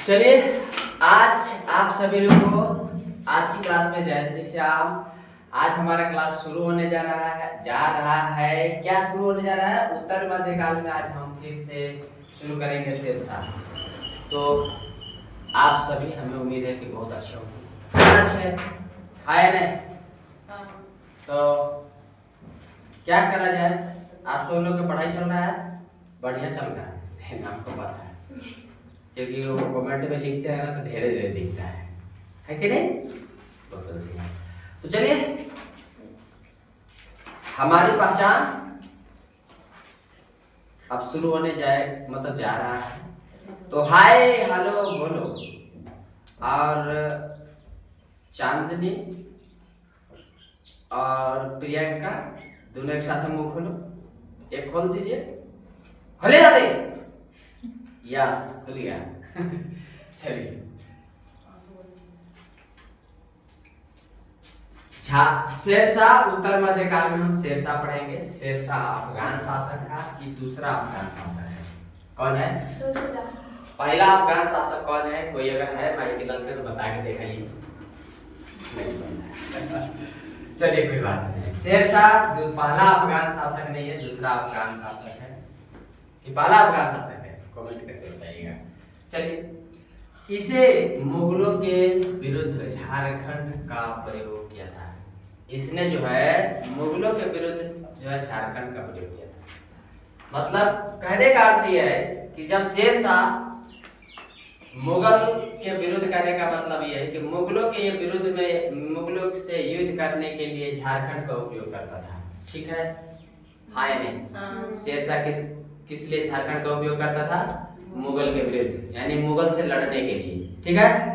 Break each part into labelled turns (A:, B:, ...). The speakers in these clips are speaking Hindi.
A: चलिए आज आप सभी लोगों को आज की क्लास में जय श्री श्याम। आज हमारा क्लास शुरू होने जा रहा है। क्या शुरू होने जा रहा है? उत्तर मध्यकाल में आज हम फिर से शुरू करेंगे शेरशाह। तो आप सभी, हमें उम्मीद है कि बहुत अच्छे होंगे। हाय नहीं तो क्या करा जाए? आप सब लोग की पढ़ाई चल रहा है? बढ़िया चल रहा है आपको पता है, क्योंकि वो कमेंट में लिखते हैं ना तो ढेरे ढेरे दिखता है कि नहीं? बहुत बढ़िया। तो चलिए हमारी पहचान अब शुरू होने जा रहा है। तो हाय हेलो बोलो। और चांदनी और प्रियंका दोनों एक साथ मुंह खोलो। एक खोल दीजिए। खोले जाते। यस खुल गया। चलिए शेरशाह उत्तर मध्यकाल में हम शेरशाह पढ़ेंगे। शेरशाह अफगान शासक था कि दूसरा अफगान शासक है? कौन है? दूसरा। पहला अफगान शासक कौन है? कोई अगर है भाई के लड़के तो बता के दिखाइए। चलिए कोई बात नहीं। शेरशाह जो पहला अफगान शासक नहीं है, दूसरा अफगान शासक है कि पहला अफगान शासक है? कमेंट करके बताइएगा। चलिए इसे मुगलों के विरुद्ध झारखंड का प्रयोग किया था। इसने जो है मुगलों के विरुद्ध जो है झारखंड का प्रयोग किया था। मतलब कहने का अर्थ यह है कि जब शेरशाह मुगल के विरुद्ध करने का मतलब यह है कि मुगलों के विरुद्ध में मुगलों से युद्ध करने के लिए झारखंड का उपयोग करता था। ठीक है? हाँ या नहीं? शेरशाह किस लिए झारखंड का उपयोग करता था? मुगल के विरुद्ध, यानी मुगल से लड़ने के लिए। ठीक है?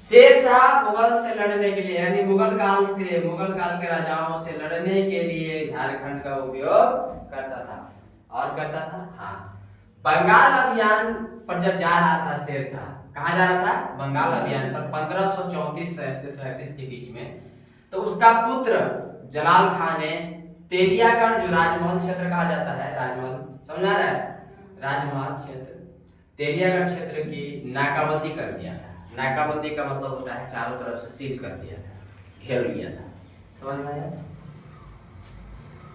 A: शेरशाह मुगल से लड़ने के लिए, यानी मुगल काल के राजाओं से लड़ने के लिए झारखंड का उपयोग करता था। और करता था हाँ, बंगाल अभियान पर जब जा रहा था शेरशाह, कहाँ जा रहा था? बंगाल अभियान पर 1534 से 37 के बीच में। तो उसका पुत्र जलाल खान ने तेलियागढ़, जो राजमहल क्षेत्र कहा जाता है, राजमहल समझ आ रहा है? राजमहल क्षेत्र, तेलियागढ़ क्षेत्र की नाकाबंदी कर दिया था। नाकाबंदी का मतलब होता है चारों तरफ से सील कर दिया था, घेर लिया था। समझ में आया?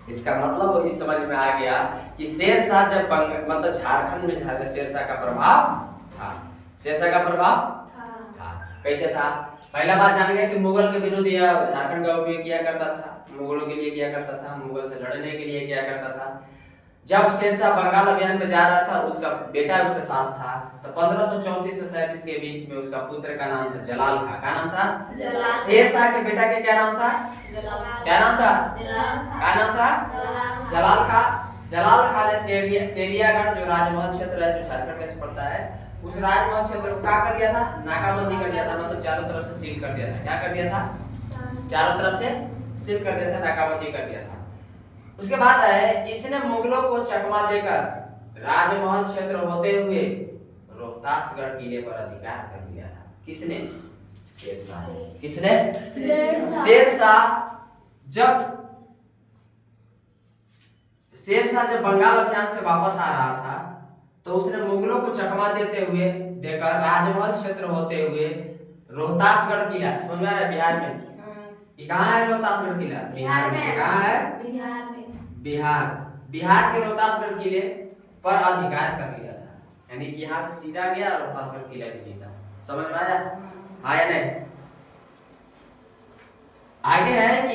A: इसका मतलब इस समझ में आ गया कि शेरशाह जब मतलब झारखंड में शेरशाह का प्रभाव था। शेरशाह का प्रभाव था। कैसे था? पहला बात जान गया कि मुगल के विरुद्ध यह झारखंड का उपयोग किया करता था। मुगलों के लिए किया करता था, मुगल से लड़ने के लिए किया करता था। जब शेरशाह बंगाल अभियान पे जा रहा था, उसका बेटा उसके साथ था। तो 1534 से 37 के बीच में उसका पुत्र का नाम था जलाल खां। क्या नाम था? शेरशाह के बेटा के क्या नाम था? क्या नाम था? क्या नाम था? जलाल खां। जलाल खां ने तेलियागढ़, जो राजमहल क्षेत्र है, जो झारखंड में पड़ता है, उस राजमहल क्षेत्र को क्या कर दिया था? नाकाबंदी कर दिया था। मतलब चारों तरफ से सील कर दिया था। क्या कर दिया था? चारों तरफ से सील कर दिया था, नाकाबंदी कर दिया था। उसके बाद है, इसने मुगलों को चकमा देकर राजमहल क्षेत्र होते हुए रोहतासगढ़ किले पर अधिकार कर लिया था। किसने? शेरशाह। किसने? शेरशाह जब बंगाल अभियान से वापस आ रहा था, तो उसने मुगलों को चकमा देकर राजमहल क्षेत्र होते हुए रोहतासगढ़ किला, समझ में आ रहा है? बिहार में। ये कहाँ है रोहतासगढ़ किला? बिहार में। कहाँ है? बिहार के रोहतासगढ़ किले पर अधिकार कर लिया था। यानी कि यहाँ से सीधा गया, रोहतासगढ़ किला भी जीता। समझ में आया? हाँ या नहीं? आगे है कि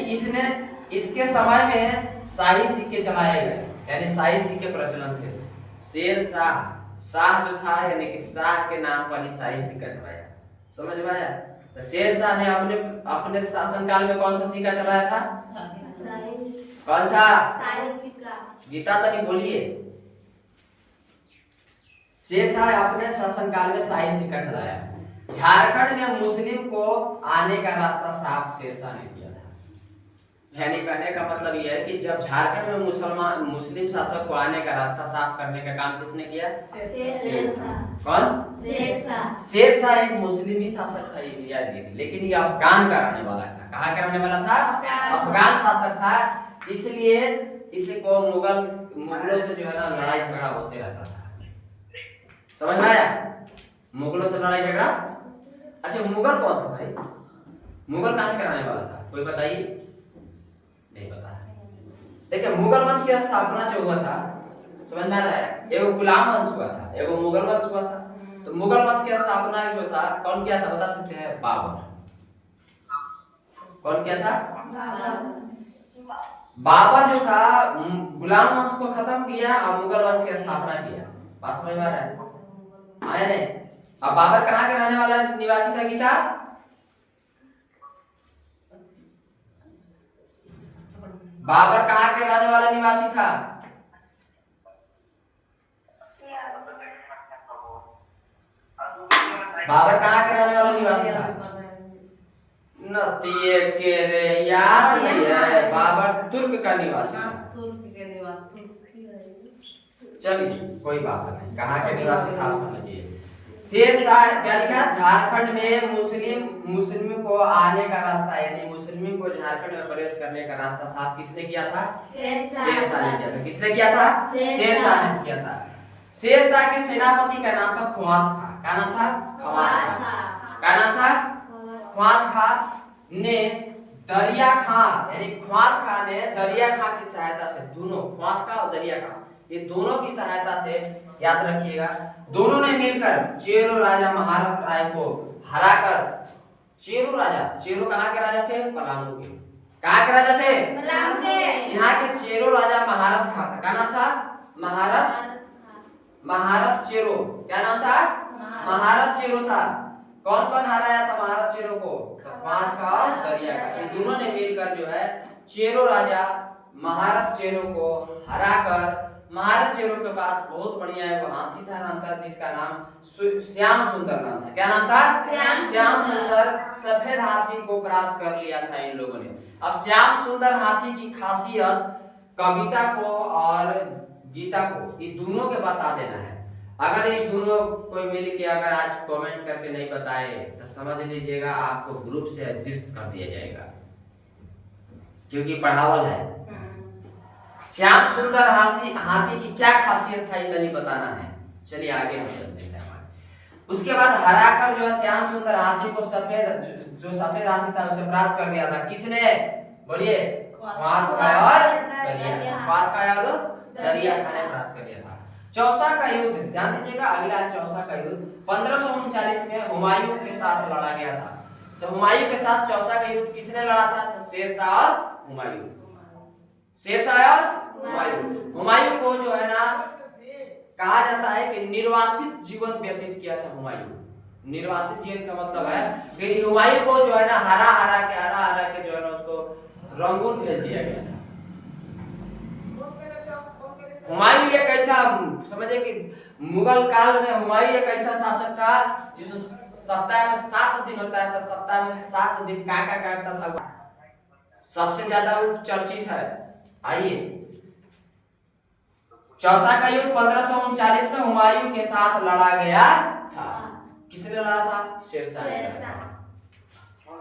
A: इसके समय में शाही सिक्के चलाए गए, यानी शाही सिक्के प्रचलन थे। शाह जो था, यानी कि शाह के नाम पर ही शाही सिक्का चलाया। समझ में आया? तो शेरशाह ने अपने शासनकाल में कौन सा सिक्का चलाया था? कौन सा? गीता तो नहीं बोलिए। शेरशाह अपने शासनकाल में शाही सिक्का चलाया। झारखंड में मुस्लिम को आने का रास्ता साफ शेरशाह ने किया था। यानी कहने का मतलब यह है कि जब झारखंड में मुस्लिम शासक को आने का रास्ता साफ करने का काम किसने किया? शेरशाह। कौन? शेरशाह एक मुस्लिमी शासक था, ये याद रखिए, लेकिन ये अफगान का रहने वाला था। कहाँ का रहने वाला था? अफगान शासक था। इसलिए इसे को मुगलों से जो है ना लड़ाई झगड़ा होते रहता था। समझ में आया? मुगलों से लड़ाई झगड़ा। अच्छा मुगल कौन था भाई, मुगल कहाँ के रहने वाला था, कोई बताइए, नहीं पता है। देखिए मुगल वंश की स्थापना जो हुआ था, समझ में आ रहा है, एगो गुलाम वंश हुआ था, एगो मुगल वंश हुआ था। तो मुगल वंश की स्थापना जो था कौन किया था बता सकते हैं, बाबर। कौन किया था, बाबर जो था गुलाम वंश को खत्म किया और मुगल वंश की स्थापना किया। बात समझ में आ रहा है, आया नहीं। अब बाबर कहाँ के रहने वाला निवासी था गीता, बाबर कहाँ के रहने वाला निवासी था, बाबर कहाँ के रहने वाला निवासी था, नतिये के रे यार, ये बाबर तुर्क का निवासी था। चलिए कोई बात नहीं, कहाँ के निवासी था आप समझिए। शेरशाह क्या लिखा, झारखंड में मुस्लिम को आने का रास्ता, यानी मुस्लिम को झारखंड में प्रवेश करने का रास्ता साफ किसने किया था, शेरशाह ने किया था। किसने किया था, शेरशाह ने किया था। शेरशाह के सेनापति का नाम था ख्वास खां। क्या नाम था, ख्वास खां। क्या नाम था, ख्वास खां ने दरिया खां, यानी ख्वास खां ने दरिया खां की सहायता से, दोनों ख्वास खां और दरिया खां ये दोनों की सहायता से, याद रखिएगा, दोनों ने मिलकर चेरो राजा महारथ राय को हराकर, चेरो राजा, चेरो कहाँ के राजा थे, पलामू के। कहाँ के राजा थे, पलामू के। यहाँ के चेरो राजा महारथ खां था। क्या नाम था, महारथ चेरो। क्या नाम था, महारथ चेरो था। कौन कौन हराया था महारथ चेरो को, ख्वास खां और दरिया खां, ये दोनों ने मिलकर जो है चेरो राजा महारथ चेरो को हराकर, महारथ चेरो के पास बहुत बढ़िया एक हाथी था, नाम था जिसका नाम श्याम सुंदर नाम था। क्या नाम था, श्याम सुंदर सफेद हाथी को प्राप्त कर लिया था इन लोगों ने। अब श्याम सुंदर हाथी की खासियत कविता को और गीता को, ये दोनों के बता देना है। अगर ये दोनों कोई मिल के अगर आज कमेंट करके नहीं बताए तो समझ लीजिएगा आपको ग्रुप से एडजस्ट कर दिया जाएगा, क्योंकि पढ़ावल है। श्याम सुंदर हाथी की क्या खासियत था ये नहीं बताना है। चलिए आगे हम चलते हैं। उसके बाद हराकर जो है श्याम सुंदर हाथी को जो सफेद हाथी था उसे प्राप्त कर लिया था। किसने, बोलिए, ख्वास खां और दरिया, ख्वास खां और दरिया खां ने प्राप्त कर लिया था। चौसा का युद्ध, ध्यान दीजिएगा, अगला है चौसा का युद्ध। 1539 में हुमायूं के साथ लड़ा गया था। तो हुमायूं के साथ चौसा का युद्ध किसने लड़ा था, तो शेरशाह और हुमायूं, शेरशाह और हुमायूं। हुमायूं को जो है ना कहा जाता है कि निर्वासित जीवन व्यतीत किया था हुमायूं। निर्वासित जीवन का मतलब है कि हुमायूं को जो है ना हरा हरा के जो है ना उसको रंगून भेज दिया गया था। हुमायूं एक ऐसा, समझे कि मुगल काल में हुमायूं एक ऐसा शासक था जिसको सप्ताह में 7 दिन होता है, तो सप्ताह में 7 दिन क्या करता था, सबसे ज्यादा वो चर्चित है। आइए, चौसा का युद्ध 1539 में हुमायूं के साथ लड़ा गया था। किसने लड़ा था, शेरशाह ने लड़ा था।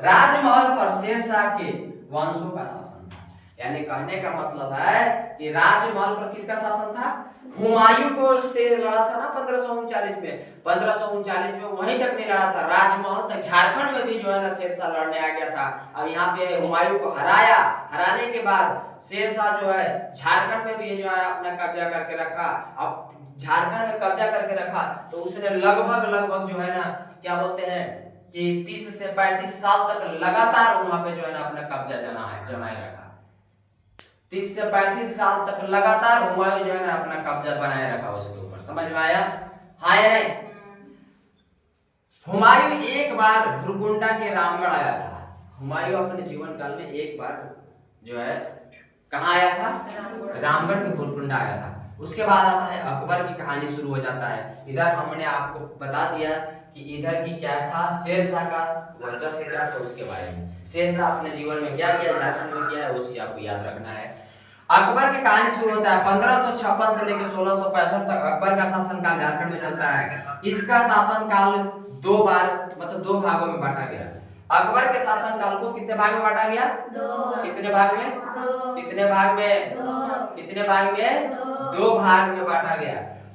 A: राजमहल पर शेरशाह के वंशों का शासन था, यानी कहने का मतलब है कि राजमहल पर किसका शासन था, हुमायूं को से लड़ा था ना 1539 में। 1539 में वहीं तक नहीं लड़ा था, राजमहल तक, झारखंड में भी जो है ना शेरशाह लड़ने आ गया था। अब यहाँ पे हुमायूं को हराया, हराने के बाद शेरशाह जो है झारखंड में भी जो है अपना कब्जा करके रखा। अब झारखंड में कब्जा करके रखा तो उसने लगभग जो है ना क्या बोलते हैं कि 30 से 35 साल तक लगातार वहां पे जो है ना अपना कब्जा जमाए रखा। 30 से 35 साल तक लगातार हुमायूं जो है ना अपना कब्जा बनाए रखा उसके ऊपर। समझ में आया, हाँ या नहीं। हुमायूं एक बार भुरकुंडा के रामगढ़ आया था। हुमायूं अपने जीवन काल में एक बार जो है कहाँ आया था, रामगढ़ के भुरकुंडा आया था। उसके बाद आता है अकबर की कहानी शुरू हो जाता है। इधर हमने आपको बता दिया कि इधर की क्या था, शेरशाह का वर्चस्व क्या था उसके बारे में। शेरशाह अपने जीवन में क्या किया, झारखंड में किया है, वो चीज आपको याद रखना है। अकबर की कहानी शुरू होता है 1556 से लेकर 1665 तक अकबर का शासनकाल झारखंड में चलता है। इसका शासनकाल 2 बार मतलब 2 भागों में बांटा गया। अकबर के शासनकाल को कितने भाग में बांटा गया, 2। कितने भाग में, 2। कितने भाग में, 2। कितने भाग में, 2 भाग में बांटा गया।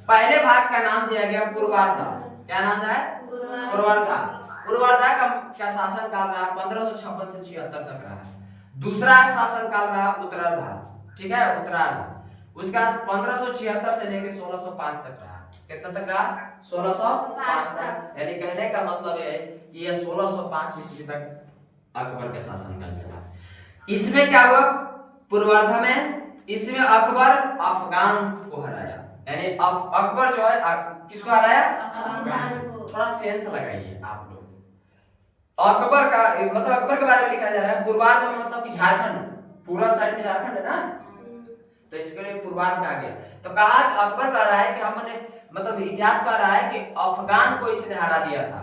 A: पहले भाग का नाम दिया गया पूर्वार्ध, क्या नाम है? पूर्वर्धा। पूर्वर्धा का शासन काल रहा 1556 से 76 तक रहा। दूसरा शासन काल रहा उत्तरार्ध, ठीक है, उत्तरार्ध। उसका 1576 से लेकर 1605 तक रहा। कितना तक रहा? 1605 तक। यानी कहने का मतलब है कि ये 1605 ईस्वी तक अकबर का शासनकाल चला। इसमें क्या हुआ? पूर्वार्ध में इसमें अकबर अफगान को हराया। यानी अकबर जो है किसको हराया? अफगान को। थोड़ा सेंस लगाइए आप लोग। अकबर का मतलब अकबर के बारे में लिखा जा रहा है पूर्वार्ध में, मतलब कि झारखंड, पूर्व साइड में झारखंड है ना, तो इसके लिए पूर्वार्ध कहा गया। तो कहा अकबर कह रहा है कि हमने मतलब इतिहास कह रहा है कि अफगान को इसने हरा दिया था।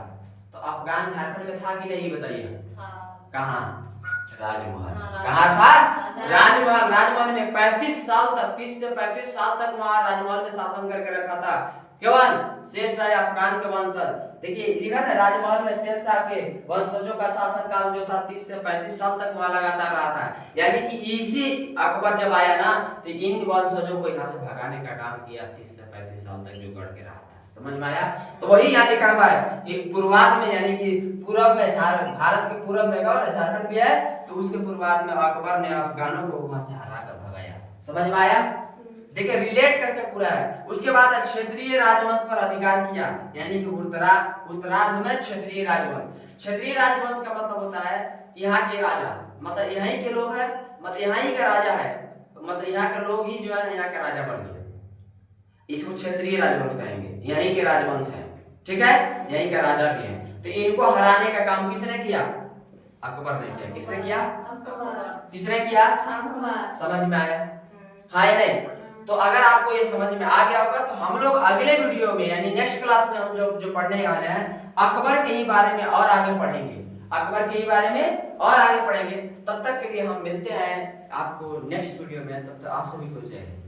A: तो अफगान झारखंड में था कि नहीं बताइए? कहाँ? राजमहल। कहाँ था? राजमहल। राजमहल में 35 साल तक, 30 से 35 साल तक वहां राजमहल में शासन करके रखा था। कौन? शेरशाह अफगान के वंशज। देखिए लिखा ना राजमहल में शेरशाह के वंशजों का शासन काल जो था 30 से 35 साल तक वहां लगातार रहा था। यानी कि इसी अकबर जब आया ना तो इन वंशजों को यहाँ से भगाने का काम किया 30 से 35 साल तक जो गढ़ के रहा था। समझ में आया? तो वही यहाँ लिखा हुआ है कि पूर्वार्ध में यानी कि पूरब में भारत के पूरब में झारखंड भी है, तो उसके पूर्वार्ध में अकबर ने अफगानों को वहां से हरा कर भगाया। समझ में आया? देखिए रिलेट करके पूरा है। उसके बाद क्षेत्रीय राजवंश पर अधिकार किया, यानी कि उत्तरार्ध में क्षेत्रीय राजवंश। क्षेत्रीय राजवंश का मतलब होता है यहाँ के राजा, मतलब यहीं के लोग है, मतलब यहाँ ही का राजा है, मतलब यहाँ के लोग ही जो है ना यहाँ का राजा बन गया। इसको क्षेत्रीय राजवंश कहेंगे। यहीं के राजवंश है, ठीक है, यहीं का राजा भी है। तो इनको हराने का काम किसने किया? अकबर ने किया। किसने किया? किसने किया? समझ में आया? हाँ या नहीं? तो अगर आपको ये समझ में आ गया होगा तो हम लोग अगले वीडियो में यानी नेक्स्ट क्लास में हम जो पढ़ने वाले हैं अकबर के ही बारे में और आगे पढ़ेंगे। अकबर के ही बारे में और आगे पढ़ेंगे। तब तक के लिए हम मिलते हैं आपको नेक्स्ट वीडियो में। तब तक आप सभी को जय हिंद।